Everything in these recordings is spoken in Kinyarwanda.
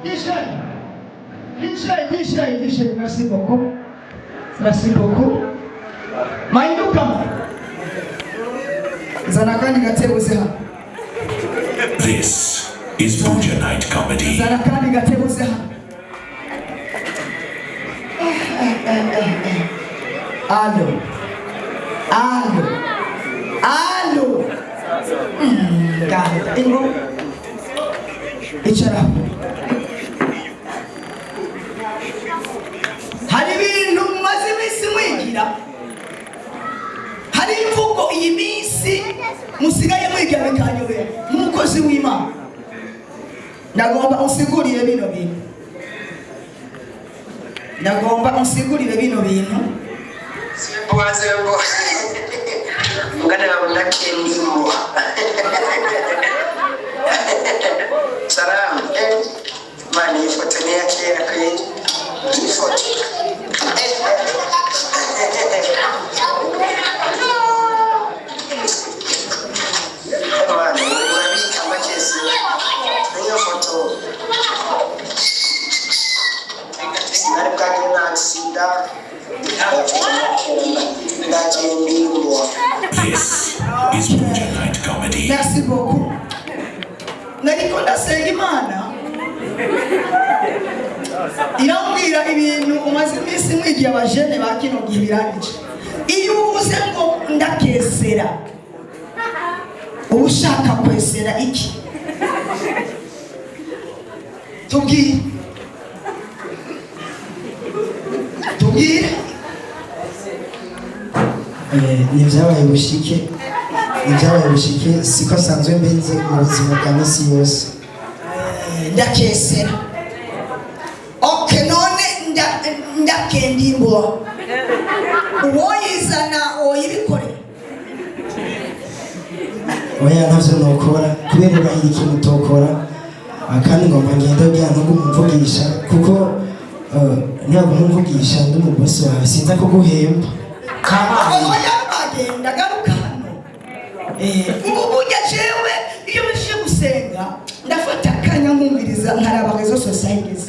DJ, merci beaucoup. Merci beaucoup. Mainduka. Zanakani gatebuze ha. This is Buja Night Comedy. Zanakani gatebuze ha. Allo. Ganda. Ingo. Ichara. Hari ibintu maze iminsi mwigira. Hari imvugo iyi minsi musigaye mwigira bikanyobera nk'umukozi w'Imana. Ndagomba unsigurire bino bintu. Simbo. Ngada ndakendimo. Salam. Mani foto ne yake yakwe. Foto. Mani, unabika makesi. Hiyo foto. Sinari kagena sida. This is Buja Night Comedy. Merci beaucoup. Narikonda Segimana. Irambwira ibintu umaze iminsi mwigiye abajene bakino gibirangije. Iyo uvuze ngo ndakesera. Ushaka kwesera iki? Tubwire. Nivyabaye bushike siko sanzwe mbenze mu buzima bwa misi yose. Ndakesera. Okay, none ndakendimbo. Uwoyizana oyibikore. Oya ntavyo nokora kubera urahiye ikintu utokora kandi ngomba ngende bya ntugu mvugisha kuko niyo kumvugisha ndi mu bosi wawe sinza kuguhemba. Oya bagenda garuka hano. Ubuja jewe iyo bishye gusenga ndafata akanya nkumviriza nkaraba izo societies.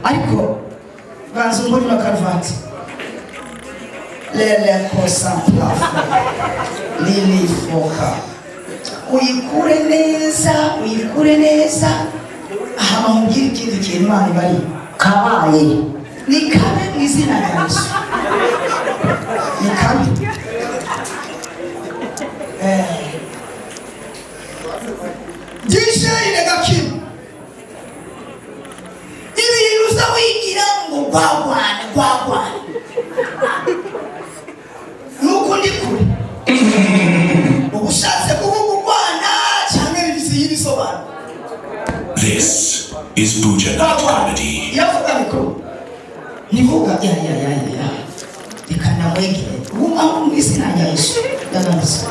Ariko banzo mbona na karvati. Lele kosa plafu. Lili foka. Uyikure neza. Aha mbwira ikindi kintu Imana bari. Kabaye. Ni kabe mu izina rya Yesu. Ni kabe. Jisha inegakimu. Ibintu uzawigira ngo gwagwane. Nuko ndi kure. Ubushatse kuvugurwana cyane bibisi yibisobanura. This is Buja Night Comedy. Yavuga biko. Nivuga ya. Ikana mwegere. Ubu mu izina rya Yesu. Ndabanza.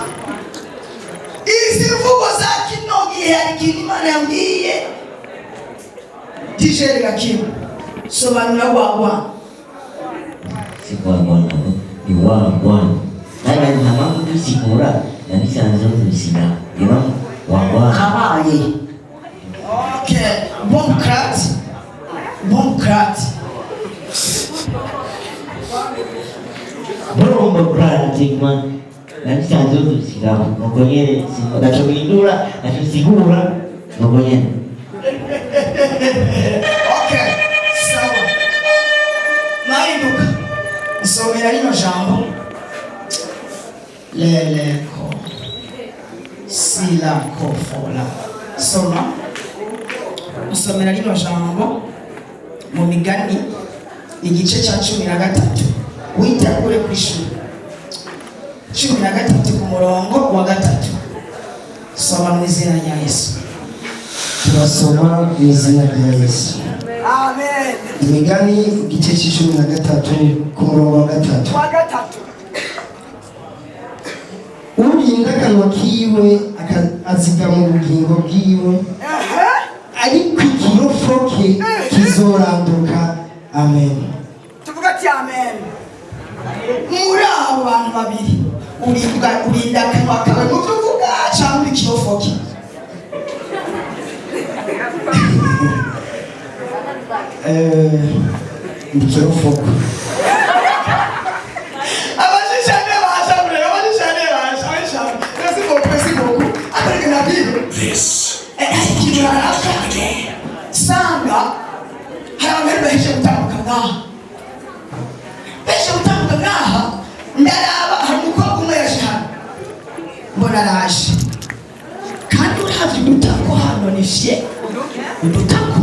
Izi mvugo za kinogi hari kintu Imana yambwiye. Tijeri gakimu. Sobanura gwagwana. Sigwagwana. Iwagwana. Nana ntamamvu dusigura nabisanze ubuzima. Iba wagwana. Kabaye. Okay, bon crat. Bombo krati man. Nabisanze ubuzima. Mugonyere sinagachobindura nachosigura mugonyere. Okay, sawa. Mainduka. Nsomera rino jambo. Leleko. Sila kofola. Soma. Nsomera rino jambo mu Migani igice cya 13. Wita kure kwishuri. 13 ku murongo wa 3. Soma mu izina rya Yesu. Turasoma mu izina rya Yesu. Amen. Imigani igice c'13 ku murongo wa 3. Urinda akanwa kiwe azigama ubugingo bwiwe ariko ikirofo ke kizoranduka. Amen. Tuvuga ati amen. Muri abo bantu babiri urinda akanwa kawe mu byo uvuga cyangwa ikirofo ke. Mkirofuku. This is Buja Night Comedy. Sanga haramel bahije gutandukana bahije gutandukana ndaraba hamukobwa umwe yashana mbona araje kandi uravye udutako hano nifye udutako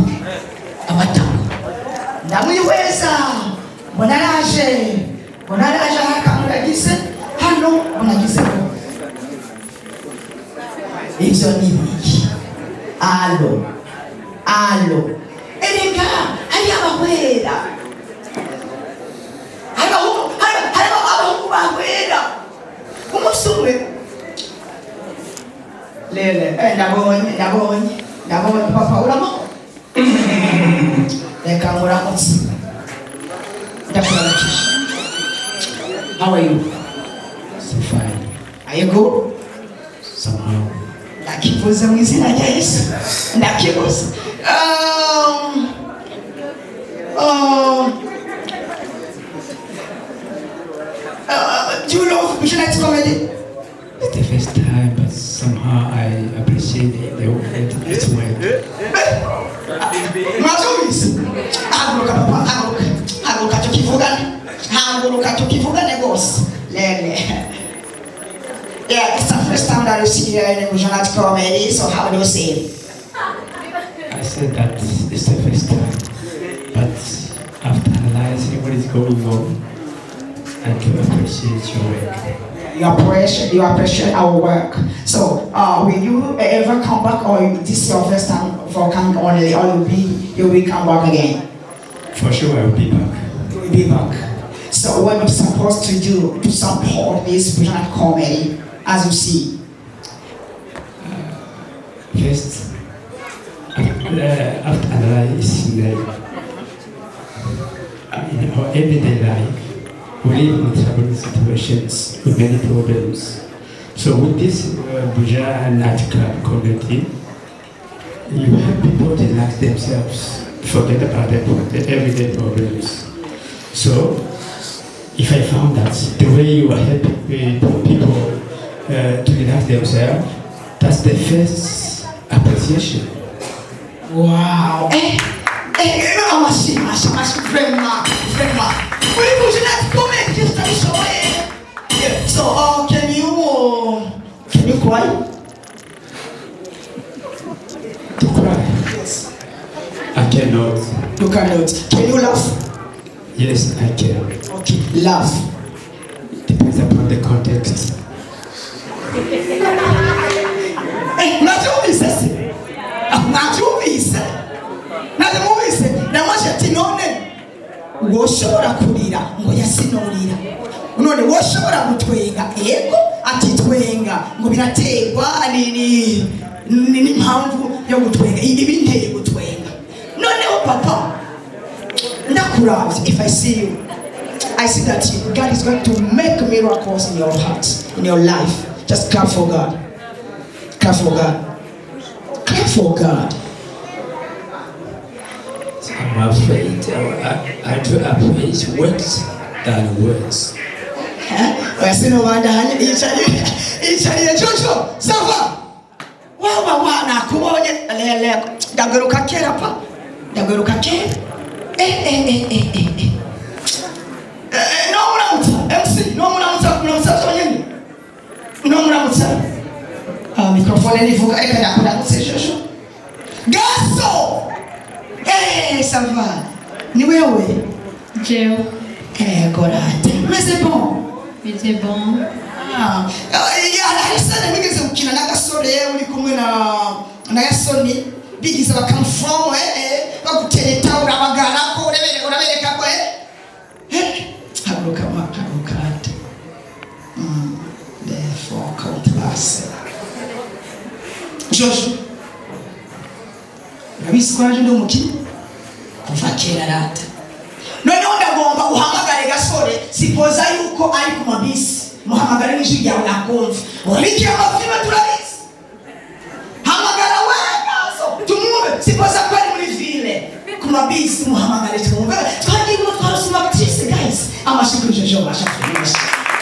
amatako ndamwihweza mbona araje hakamuragize hano unagize ivyo ni biki alo erega hari abahwera abahungu bahwera umusumwe lele ndabonye papa uramo reka nguramutse ndakuramukisha. How are you? So fine. Are you good? Somehow. Ndakivuze mu izina rya Yesu. Ndakivuze. Do you love Buja Night Comedy? It's the first time, but somehow I appreciate the word. It's well. Mazoezi. Haguruka tukivugane boss. Lele. Yeah, it's the first time that you see here in Buja Night Comedy, so how do you say it? I said that it's the first time, but after analyzing what is going on, I do appreciate your work. You appreciate our work. So, will you ever come back, or this is your first time for coming only, or you will come back again? For sure, I will be back. You will be back. So, what we're supposed to do to support this Buja Night Comedy, as you see? First, after analyzing in our everyday life, we live in trouble situations with many problems. So with this Buja Night Club community, you help people to relax themselves, forget about the everyday problems. So if I found that the way you are helping people to relax themselves, that's the first appreciation. Wow. So, can you cry? To cry? Yes. I cannot. You cannot. Can you laugh? Yes, I can. Okay, laugh. Depends upon the context. woshobora kurira ngo yasinurira none woshobora gutwenga yego ati twenga ngo birategwa n'impamvu yo gutwenga ibi binteye gutwenga noneho papa ndakuravye. If I see you, I see that God is going to make miracles in your heart, in your life. Just clap for God. Clap for God. Clap for God. I'm afraid I do appraise words than words. Oyasino bandanye icariye Jojo sava wawa wana kubonye lele ndagaruka kera pa ndagaruka kera no muramutsa MC no muramutsa nyine no muramutsa microphone nivuga eka ndakuramutse Jojo gaso ça va ni wewe Joe. Gorate mais c'est bon. Mais c'est bon. Yarisana nigeze gukina n'agasore uri kumwe na Yasoni bigize bakamfrom bagutereta urabagara ko urabereka ko haguruka therefore contrast Jojo nabiswaje ndo mukino kuva kera rata noneho ndagomba uhamagare gasore sipoza yuko ari ku mabisi muhamagare n'ijwi ryawe nakumva urikiye amafilme turabizi hamagara we nazo tumwumve sipoza ko ari muri mabisi muhamagare twumve twagiye mu twarusuma actrice guys amashikuru jeje bashakisha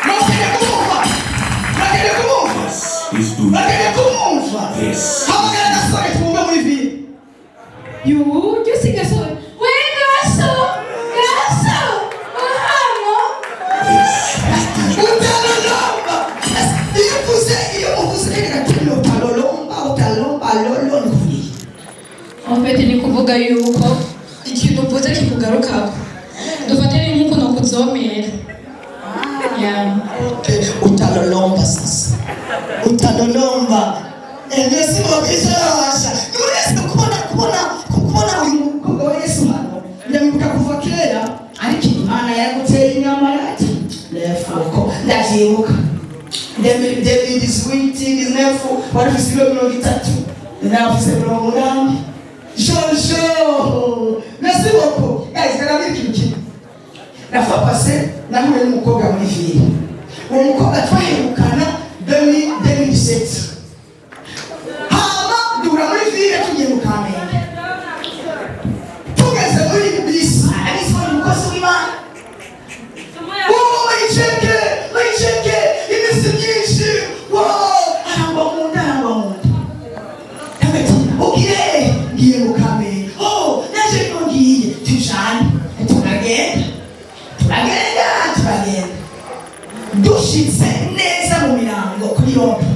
nokere kumva hamagara gasore twumve muri video You see gasore gaso ahamo utalolomba iyo muvuze kile utalomba lolo ni Opete ni kuvuga yuko ikintu uvuze kikugarukako dufatire nk'uko no kuzomera utalolomba sasa utalolomba Yesu mabisha Yesu kubona uyu mukobwa wa Yesu hano ndamuka kuva kera ariko Imana yaguteye inyama yati lefoko ndavyibuka David is waiting is nefu wari fisilo 3 ndavuze 8 Jojo merci beaucoup guys kana biki la fois passée nahuye n'umukobwa muri fili uwo mukobwa twahirukana 2017 dura muri fili tugiye mu Kamenge tugeze muri bisi ariko umukozi w'Imana Maycheke imisi myinshi arangwa mu nda okay ngiye mu Kamenge naje ngiye tujane turagenda dushitse neza mu mirango kuri yombi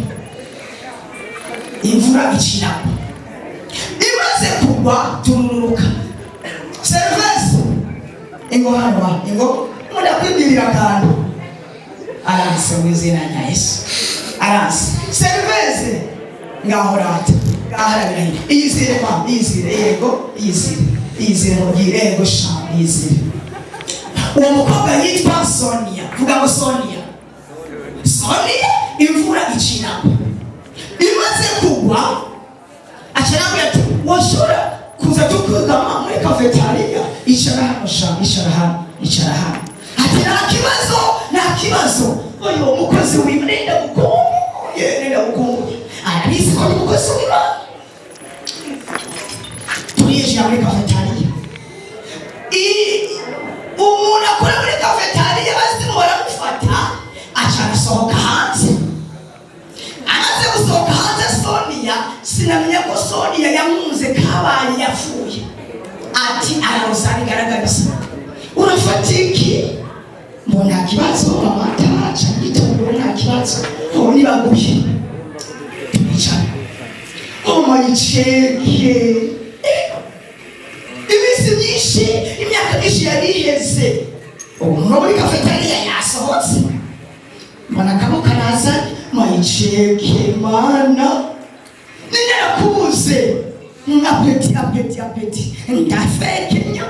imvura icira imaze kugwa tururuka service ingo hano ingo muda kwibirira kandi aranse wizina Yesu aranse service ngahorata ngaharabira iyizire yego iyizire mugire yego sha iyizire uwo mukobwa yitwa Sonia vuga ngo Sonia imvura icira imaze kugwa acharambia ati washura kuza tukugama muri cafeteria icara hano ati nta kibazo oyo mukozi w'imrenda bukungu arabisi ko mukozi w'Imana turiye muri cafeteria umuntu akora muri cafeteria basi baramufata acarasohoka hanze amaze gusohoka hanze Sonia sinamenya ko Sonia yamunze kabaye yapfuye ati ararosani garagaza urafatiki mbona kibazo amata cyangwa nta kibazo ni baguye cyane maycheke imisi myinshi imyaka myinshi yariheze umuntu muri cafeteria yasohotse mbona kamo karaza maycheke mana ninakubuze apeti ndafekenya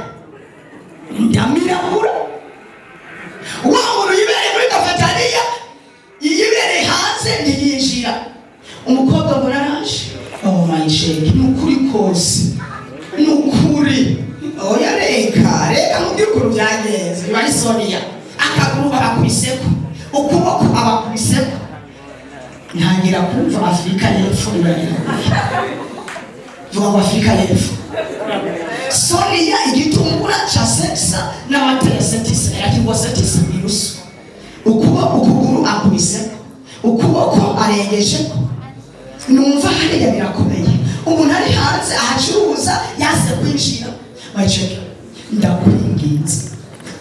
ndamirabura umuntu yibereye muri cafeteria yibereye hanze ntiyinjira umukobwa muraraje maycheke nukuri kose nukuri oya reka mubyukuru byageze bari Sonia akaguru abakubiseko ukuboko abakubiseko ntangira kumva Afrika y'Epfo vuga Afrika y'Epfo Sonia igitungura cha sexa na materesetisa yakingwasetisa birusu ukuguru akubiseko ukuboko arengesheko numva hariya birakomeye umuntu ari hanze ahacuruza yase kwinjira maycheke ndakwinginze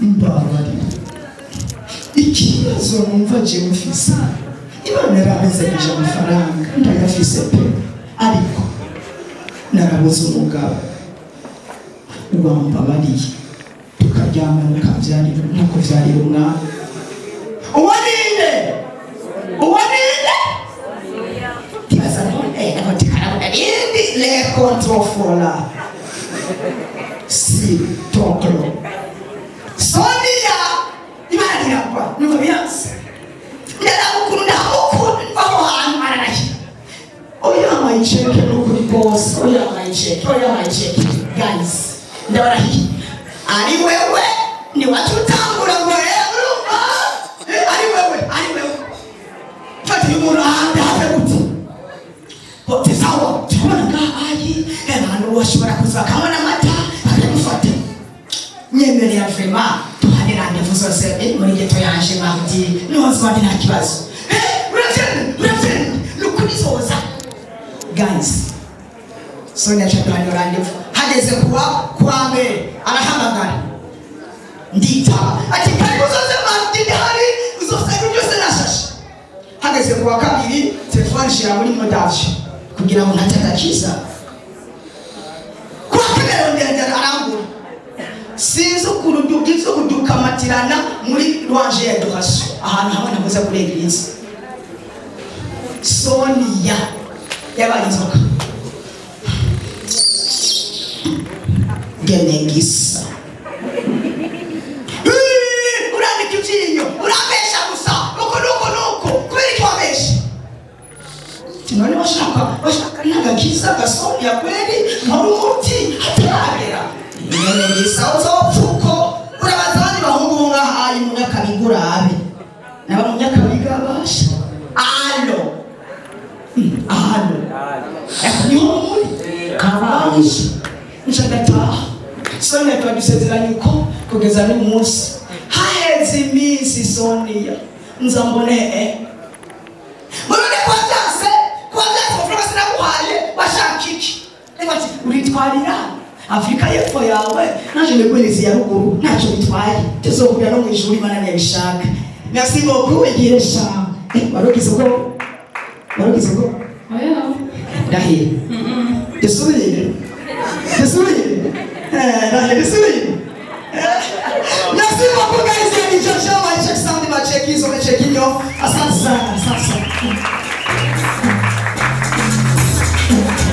mbabari ikibazo numva je mufise Imana yarabizagije amafaranga ndayafise pe ariko narabuze umugabo ubambabariye tukaryamana ukabyarira nkuko vyarira umwana uwaninde tibaza none nakotikana indi le controfola si toklo Sonia Imana yakwa nuko byanse ndakukunda aho hantu aranashi oya maycheke nukuri boss oya maycheke guys ndabarahi ari wewe ni watu tangura ngo urumva ari wewe fati umuranda hapebuti hote sawa tukona ngayi abantu washobora kuza kamana mata akagufata nyemerera vrema tuhane randevu zose muri geto yanje mardi nozwa nta kibazo uravyemera nukuri zoza guys Sonia chakani randevu hageze kuwa mbere arahamagara nditaba ati karibu zoze mardi hari uzosanga byose nashashe hageze kuwa kabiri telefone shira muri modavyo kugira ngo ntatakakiza kwa kabiri ndende arangura sinzo kurudukizo kudukamatirana muri rwanje ya education ahantu hamwe nakoze kuri eglise Sonia yabarinzoka genengisa urandika ivyinyo urabesha gusa nuko kubera ikwabesha none washaka nagakiza gasonia kweli muri umuti hataragera genengisa uzopfuko urabaza abandi bahungu ngahaye munyakabigurabe naba munyakabiga basha alo niho muri kabaje nshagataha Sonia twadusezeranye uko kugeza n'uyu munsi haheze iminsi Sonia nzambone murone kwa byase mufrika sinaguhaye bashaka iki ati uritwarira Afrika y'epfo yawe naje mbegwelezi ya ruguru ntacyo bitwaye tuzokubira no mu ijuru Imana yabishaka merci beaucoup igiresha barokize ko Dahil Desubire Merci beaucoup guys, ni Joshua, check sound, check hizo, check hiyo. Asante sana.